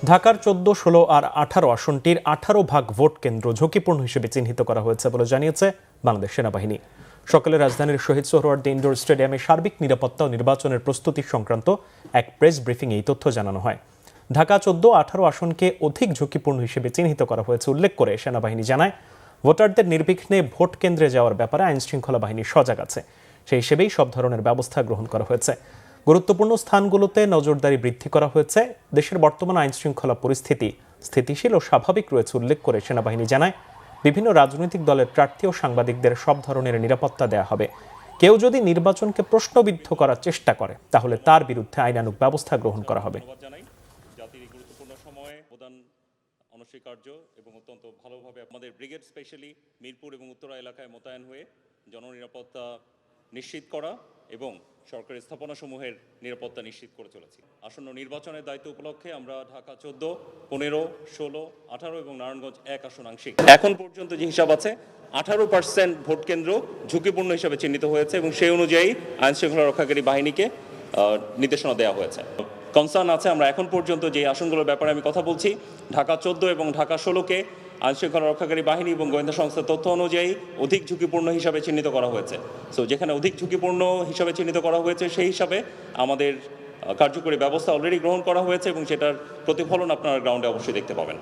ঢাকার ১৪, ১৬ আর ১৮ আসনটির ১৮ ভাগ ভোট কেন্দ্র ঝুঁকিপূর্ণ হিসেবে চিহ্নিত করা হয়েছে বলে জানিয়েছে বাংলাদেশ সেনাবাহিনী। সকালে রাজধানীর শহীদ সোহরাওয়ার্দী ইনডোর স্টেডিয়ামে সার্বিক নিরাপত্তা ও নির্বাচনের প্রস্তুতি সংক্রান্ত এক প্রেস ব্রিফিংয়ে এই তথ্য জানানো হয়। ঢাকা ১৪, ১৮ আসনকে অধিক ঝুঁকিপূর্ণ হিসেবে চিহ্নিত করা হয়েছে উল্লেখ করে সেনাবাহিনী জানায়, ভোটারদের নির্বিঘ্নে ভোট কেন্দ্রে যাওয়ার ব্যাপারে আইনশৃঙ্খলা বাহিনী সজাগ আছে। সেই হিসেবেই সব ধরনের ব্যবস্থা গ্রহণ করা হয়েছে। গুরুত্বপূর্ণ স্থানগুলোতে নজরদারি বৃদ্ধি করা হয়েছে। দেশের বর্তমান আইনশৃঙ্খলা পরিস্থিতি স্থিতিশীল ও স্বাভাবিক রয়েছে উল্লেখ করে সেনাবাহিনী জানায়, বিভিন্ন রাজনৈতিক দলের প্রার্থী ও সাংবাদিকদের সব ধরনের নিরাপত্তা দেওয়া হবে। কেউ যদি নির্বাচনকে প্রশ্নবিদ্ধ করার চেষ্টা করে তাহলে তার বিরুদ্ধে আইনানুগ ব্যবস্থা গ্রহণ করা হবে। জাতির গুরুত্বপূর্ণ সময়ে প্রধান অনস্বীকার্য এবং অত্যন্ত ভালোভাবে আমাদের ব্রিগেড স্পেশালি মিরপুর এবং উত্তরা এলাকায় মোতায়েন হয়ে জননিরাপত্তা নিশ্চিত করা এবং সরকারি স্থাপনাসমূহের নিরাপত্তা নিশ্চিত করে চলেছি। আসন্ন নির্বাচনের দায়িত্ব উপলক্ষে আমরা ঢাকা ১৪, ১৫, ১৬, ১৮ এবং নারায়ণগঞ্জ ১ আসন আংশিক, এখন পর্যন্ত যে হিসাব আছে 18% ভোট কেন্দ্র ঝুঁকিপূর্ণ হিসাবে চিহ্নিত হয়েছে এবং সেই অনুযায়ী আইনশৃঙ্খলা রক্ষাকারী বাহিনীকে নির্দেশনা দেওয়া হয়েছে। কনসার্ন আছে, আমরা এখন পর্যন্ত যে আসনগুলোর ব্যাপারে আমি কথা বলছি, ঢাকা ১৪ এবং ঢাকা ১৬কে আইনশৃঙ্খলা রক্ষাকারী বাহিনী এবং গোয়েন্দা সংস্থার তথ্য অনুযায়ী অধিক ঝুঁকিপূর্ণ হিসাবে চিহ্নিত করা হয়েছে। সো যেখানে অধিক ঝুঁকিপূর্ণ হিসাবে চিহ্নিত করা হয়েছে সেই হিসাবে আমাদের কার্যকরী ব্যবস্থা অলরেডি গ্রহণ করা হয়েছে এবং সেটার প্রতিফলন আপনারা গ্রাউন্ডে অবশ্যই দেখতে পাবেন।